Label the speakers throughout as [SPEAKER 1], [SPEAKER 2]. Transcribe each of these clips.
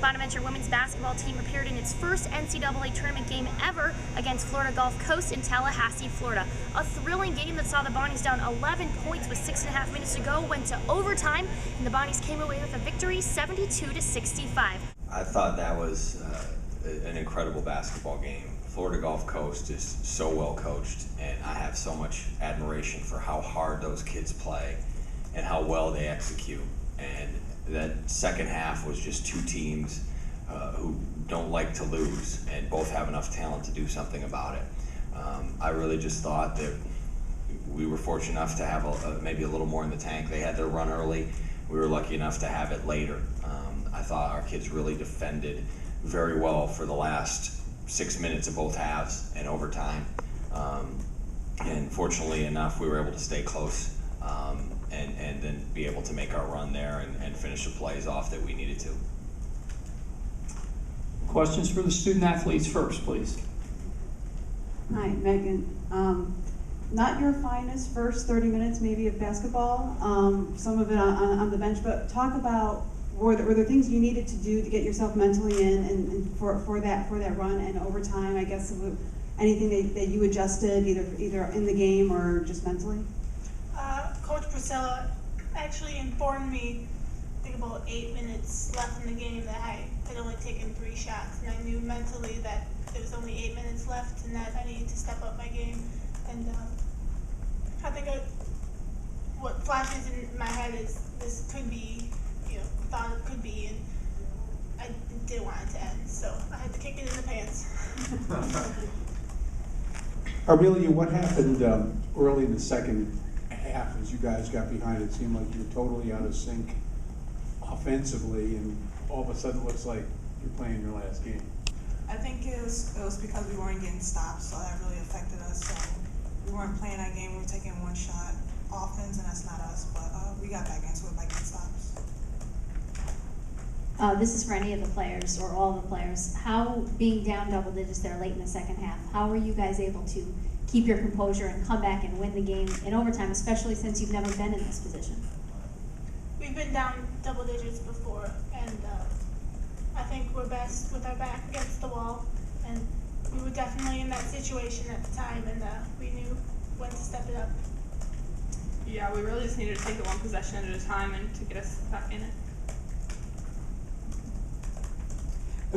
[SPEAKER 1] Bonaventure women's basketball team appeared in its first NCAA tournament game ever against Florida Gulf Coast in Tallahassee, Florida. A thrilling game that saw the Bonnies down 11 points with 6.5 minutes to go, went to overtime, and the Bonnies came away with a victory 72-65.
[SPEAKER 2] I thought that was an incredible basketball game. Florida Gulf Coast is so well coached, and I have so much admiration for how hard those kids play and how well they execute. And that second half was just two teams who don't like to lose and both have enough talent to do something about it. I really just thought that we were fortunate enough to have maybe a little more in the tank. They had their run early. We were lucky enough to have it later. I thought our kids really defended very well for the last 6 minutes of both halves and overtime. And fortunately enough, we were able to stay close and then be able to make our run there and finish the plays off that we needed to.
[SPEAKER 3] Questions for the student athletes first, please.
[SPEAKER 4] Hi, Megan. Not your finest first 30 minutes maybe of basketball, some of it on the bench, but talk about were there things you needed to do to get yourself mentally in and for that run and overtime, I guess, anything that you adjusted either in the game or just mentally?
[SPEAKER 5] Coach Priscilla actually informed me, I think about 8 minutes left in the game, that I had only taken 3 shots, and I knew mentally that there was only 8 minutes left and that I needed to step up my game. And I think what flashes in my head is this could be, thought it could be, and I didn't want it to end, so I had to kick it in the pants.
[SPEAKER 6] Aurelia, what happened early in the second half as you guys got behind? It seemed like you were totally out of sync offensively, and all of a sudden it looks like you're playing your last game.
[SPEAKER 7] I think it was because we weren't getting stops, so that really affected us. So we weren't playing that game. We were taking one shot offense, and that's not us. But we got back into it by getting stops.
[SPEAKER 8] This is for any of the players or all the players. How, being down double digits there late in the second half, how were you guys able to keep your composure and come back and win the game in overtime, especially since you've never been in this position?
[SPEAKER 5] We've been down double digits before, and I think we're best with our back against the wall, and we were definitely in that situation at the time, and we knew when to step it up.
[SPEAKER 9] Yeah, we really just needed to take it one possession at a time and to get us back in it.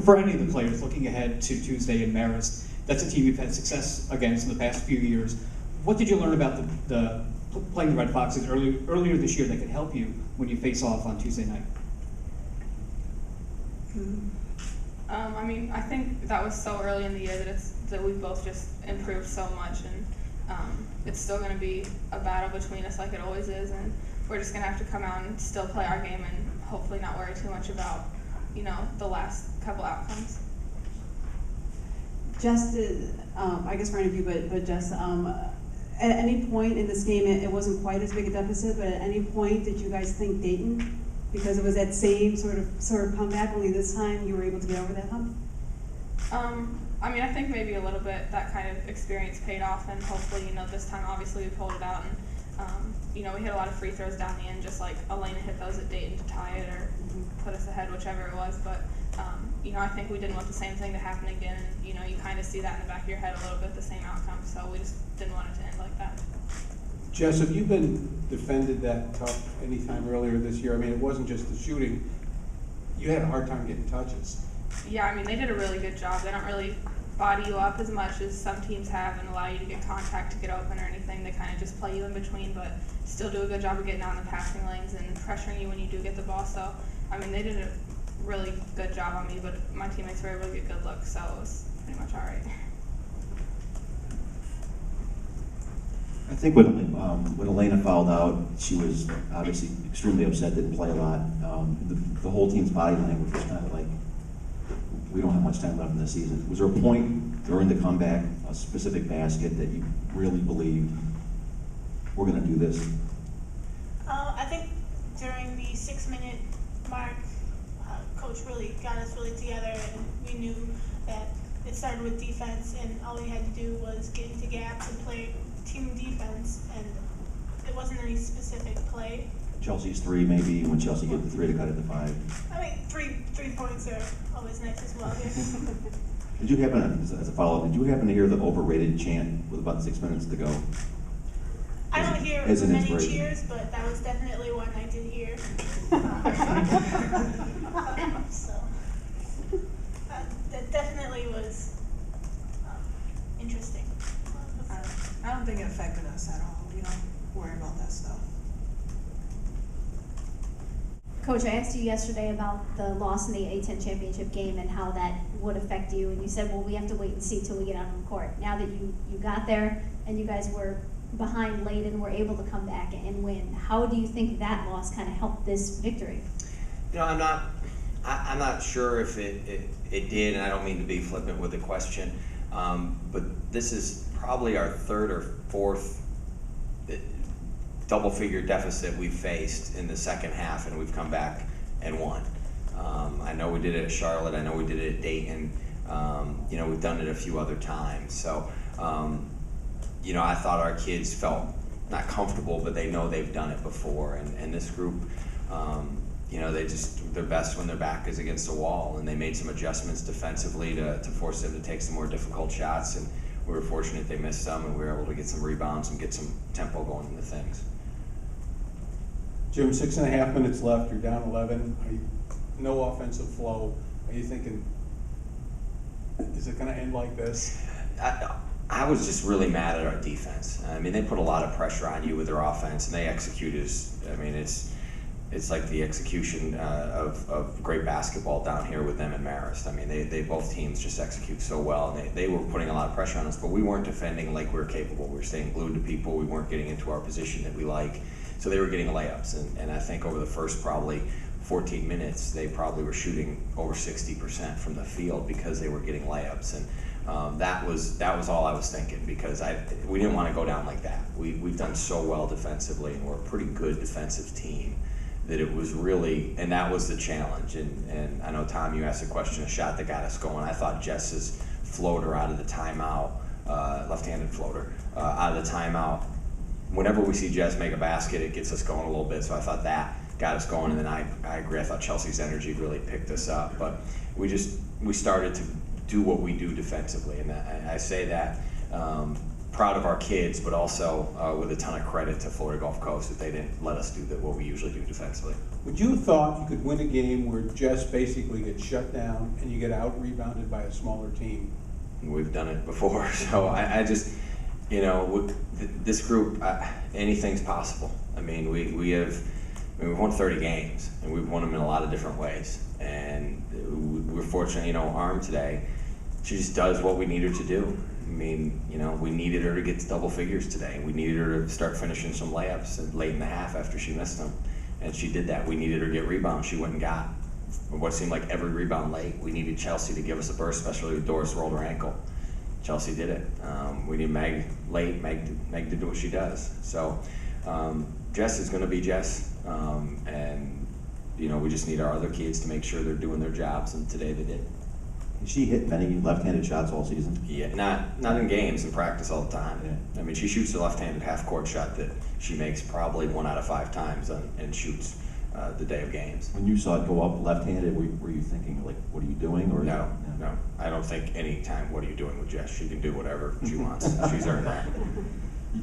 [SPEAKER 3] For any of the players looking ahead to Tuesday in Marist, that's a team you've had success against in the past few years. What did you learn about the playing the Red Foxes earlier this year that could help you when you face off on Tuesday night?
[SPEAKER 9] I mean, I think that was so early in the year that we've both just improved so much, and it's still going to be a battle between us like it always is, and we're just going to have to come out and still play our game and hopefully not worry too much about, the last couple outcomes.
[SPEAKER 4] Just, I guess for any of you, but just at any point in this game, it wasn't quite as big a deficit, but at any point did you guys think Dayton, because it was that same sort of comeback, only this time you were able to get over that hump?
[SPEAKER 9] I mean, I think maybe a little bit that kind of experience paid off, and hopefully, this time obviously we pulled it out, and we hit a lot of free throws down the end, just like Elena hit those at Dayton to tie it or put us ahead, whichever it was. But I think we didn't want the same thing to happen again, and you kind of see that in the back of your head a little bit, the same outcome. So we just didn't want it to end like that.
[SPEAKER 6] Jess, have you been defended that tough anytime earlier this year? I mean, it wasn't just the shooting. You had a hard time getting touches.
[SPEAKER 9] Yeah, I mean, they did a really good job. They don't really body you up as much as some teams have and allow you to get contact to get open or anything. They kind of just play you in between, but still do a good job of getting out in the passing lanes and pressuring you when you do get the ball. So, I mean, they did a really good job on me, but my teammates were able to get good looks, so it was pretty much all right.
[SPEAKER 10] I think when Elena fouled out, she was obviously extremely upset, didn't play a lot. The whole team's body language was kind of like, we don't have much time left in the season. Was there a point during the comeback, a specific basket that you really believed we're going to do this?
[SPEAKER 5] I think during the 6-minute mark, Coach really got us really together, and we knew that it started with defense, and all we had to do was get into gaps and play team defense, and it wasn't any specific play.
[SPEAKER 10] Chelsea's 3 maybe, when Chelsea get the 3 to cut it to 5.
[SPEAKER 5] I mean, three points are always nice as well here.
[SPEAKER 10] Did you happen, as a follow-up, did you happen to hear the overrated chant with about 6 minutes to go?
[SPEAKER 5] I don't hear
[SPEAKER 10] As an
[SPEAKER 5] many
[SPEAKER 10] inspiration.
[SPEAKER 5] cheers, but that was definitely one I did hear. So, that definitely was interesting.
[SPEAKER 7] I don't think it affected us at all. We don't worry about that stuff.
[SPEAKER 8] Coach, I asked you yesterday about the loss in the A-10 championship game and how that would affect you, and you said, well, we have to wait and see till we get out on the court. Now that you got there and you guys were behind late and were able to come back and win, how do you think that loss kind of helped this victory?
[SPEAKER 2] You know, I'm not sure if it did, and I don't mean to be flippant with the question, but this is probably our third or fourth double-figure deficit we've faced in the second half, and we've come back and won. I know we did it at Charlotte. I know we did it at Dayton. You know, we've done it a few other times. So, you know, I thought our kids felt not comfortable, but they know they've done it before. And this group, you know, they're best when their back is against the wall, and they made some adjustments defensively to force them to take some more difficult shots. And we were fortunate they missed some, and we were able to get some rebounds and get some tempo going into things.
[SPEAKER 6] Jim, 6.5 minutes left, you're down 11, no offensive flow. Are you thinking, is it gonna end like this?
[SPEAKER 2] I was just really mad at our defense. I mean, they put a lot of pressure on you with their offense, and they executed. I mean, it's like the execution of great basketball down here with them and Marist. I mean, they both teams just execute so well, and they were putting a lot of pressure on us, but we weren't defending like we were capable. We were staying glued to people. We weren't getting into our position that we like. So they were getting layups, and I think over the first probably 14 minutes, they probably were shooting over 60% from the field because they were getting layups, and that was all I was thinking, because we didn't want to go down like that. We've done so well defensively, and we're a pretty good defensive team, that it was really, and that was the challenge. And I know, Tom, you asked a question, a shot that got us going. I thought Jess's floater out of the timeout, left-handed floater, out of the timeout, whenever we see Jess make a basket, it gets us going a little bit. So I thought that got us going, and then I agree. I thought Chelsea's energy really picked us up, but we started to do what we do defensively, and I say that proud of our kids, but also with a ton of credit to Florida Gulf Coast that they didn't let us do what we usually do defensively.
[SPEAKER 6] Would you have thought you could win a game where Jess basically gets shut down and you get out-rebounded by a smaller team?
[SPEAKER 2] And we've done it before, so I just, you know, with this group, anything's possible. I mean, we've won 30 games, and we've won them in a lot of different ways. And we're fortunate, you know, Arm today, she just does what we need her to do. I mean, you know, we needed her to get to double figures today. We needed her to start finishing some layups late in the half after she missed them, and she did that. We needed her to get rebounds. She went and got what seemed like every rebound late. We needed Chelsea to give us a burst, especially with Doris rolled her ankle. Chelsea did it. We need Meg late. Meg did what she does. So Jess is going to be Jess, and you know, we just need our other kids to make sure they're doing their jobs, and today they did.
[SPEAKER 10] She hit many left-handed shots all season.
[SPEAKER 2] Yeah, not in games, in practice all the time.
[SPEAKER 10] Yeah.
[SPEAKER 2] I mean, she shoots a left-handed half-court shot that she makes probably 1 out of 5 times, and shoots the day of games.
[SPEAKER 10] When you saw it go up left-handed, were you thinking, like, what are you doing? Or
[SPEAKER 2] No. I don't think any time, what are you doing with Jess? She can do whatever she wants. She's earned that.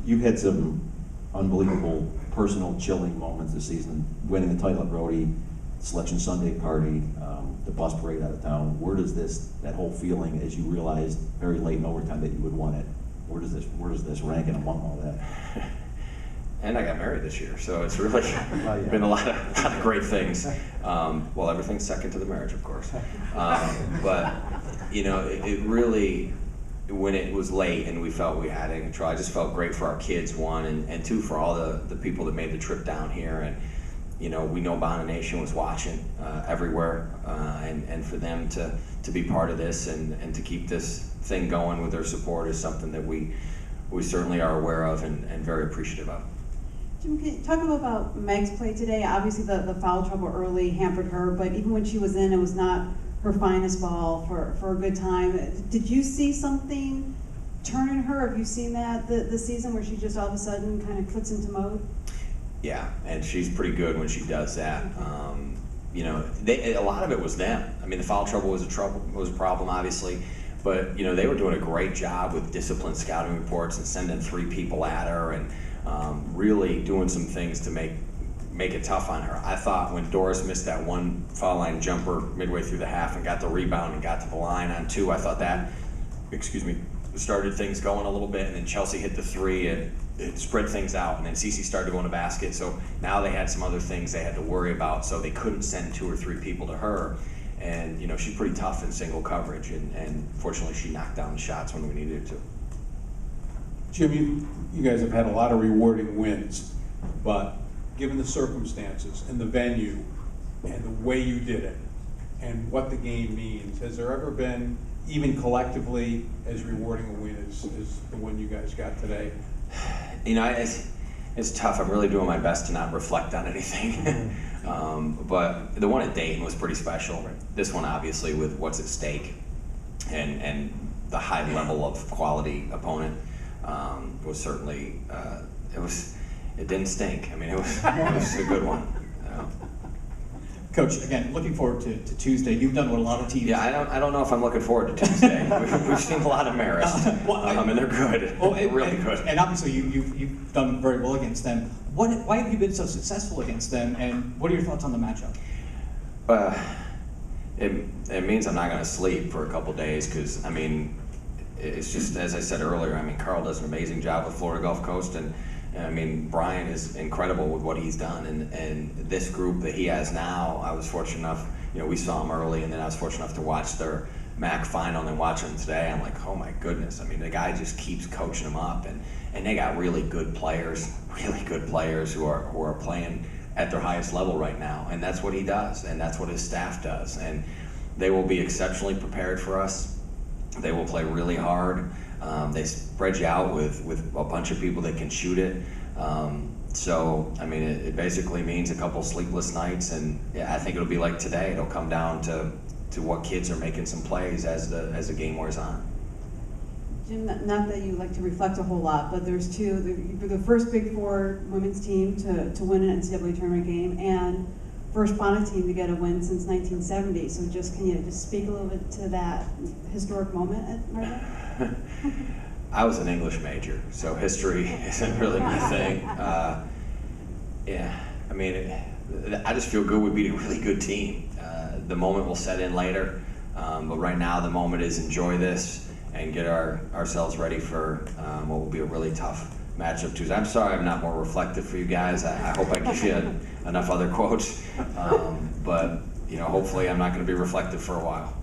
[SPEAKER 10] You've had some unbelievable personal chilling moments this season, winning the title at Brody, Selection Sunday party, the bus parade out of town. Where does that whole feeling, as you realized very late in overtime that you would won it, where does this rank in among all that?
[SPEAKER 2] And I got married this year, so it's really been a lot of great things. Well, everything's second to the marriage, of course. But, you know, it really, when it was late and we felt we had it in control, I just felt great for our kids, one, and two, for all the people that made the trip down here. And, you know, we know Bonnet Nation was watching everywhere, and for them to be part of this and to keep this thing going with their support is something that we certainly are aware of and very appreciative of.
[SPEAKER 4] Jim, can you talk about Meg's play today? Obviously the foul trouble early hampered her, but even when she was in, it was not her finest ball for a good time. Did you see something turn in her? Have you seen that this season where she just all of a sudden kind of clicks into mode?
[SPEAKER 2] Yeah, and she's pretty good when she does that. You know, a lot of it was them. I mean, the foul trouble was a problem, obviously, but you know, they were doing a great job with discipline scouting reports and sending 3 people at her, and really doing some things to make it tough on her. I thought when Doris missed that one foul line jumper midway through the half and got the rebound and got to the line on 2, I thought that, started things going a little bit, and then Chelsea hit the 3, and it spread things out, and then Cece started going to basket, so now they had some other things they had to worry about, so they couldn't send 2 or 3 people to her, and you know, she's pretty tough in single coverage, and fortunately she knocked down the shots when we needed her to.
[SPEAKER 6] Jim, you guys have had a lot of rewarding wins, but given the circumstances and the venue and the way you did it and what the game means, has there ever been, even collectively, as rewarding a win as the one you guys got today?
[SPEAKER 2] You know, it's tough. I'm really doing my best to not reflect on anything. But the one at Dayton was pretty special. This one, obviously, with what's at stake and the high level of quality opponent, was certainly, it didn't stink. I mean, it was a good one.
[SPEAKER 3] Coach, again, looking forward to Tuesday. You've done what a lot of teams.
[SPEAKER 2] Yeah, I don't know if I'm looking forward to Tuesday. We've seen a lot of Marist, and they're good. Really good.
[SPEAKER 3] And obviously, you've done very well against them. Why have you been so successful against them? And what are your thoughts on the matchup?
[SPEAKER 2] It means I'm not going to sleep for a couple days because, I mean, it's just, as I said earlier, I mean, Carl does an amazing job with Florida Gulf Coast, and I mean, Brian is incredible with what he's done, and this group that he has now, I was fortunate enough, you know, we saw him early, and then I was fortunate enough to watch their MAC final and watch them today. I'm like, oh my goodness. I mean, the guy just keeps coaching them up, and they got really good players who are playing at their highest level right now, and that's what he does, and that's what his staff does, and they will be exceptionally prepared for us. They will play really hard. They spread you out with a bunch of people that can shoot it. So, I mean, it basically means a couple sleepless nights, and yeah, I think it'll be like today. It'll come down to what kids are making some plays as the game wears on.
[SPEAKER 4] Jim, not that you like to reflect a whole lot, but there's 2. You're the first Big 4 women's team to win an NCAA tournament game, and first Bonnet team to get a win since 1970. So can you just speak a little bit to that historic moment at Marvel?
[SPEAKER 2] I was an English major, so history isn't really my thing. Yeah, I mean, I just feel good we beat a really good team. The moment will set in later, but right now the moment is enjoy this and get ourselves ready for what will be a really tough matchup Tuesday. I'm sorry I'm not more reflective for you guys. I hope I give you enough other quotes, but you know, hopefully I'm not going to be reflective for a while.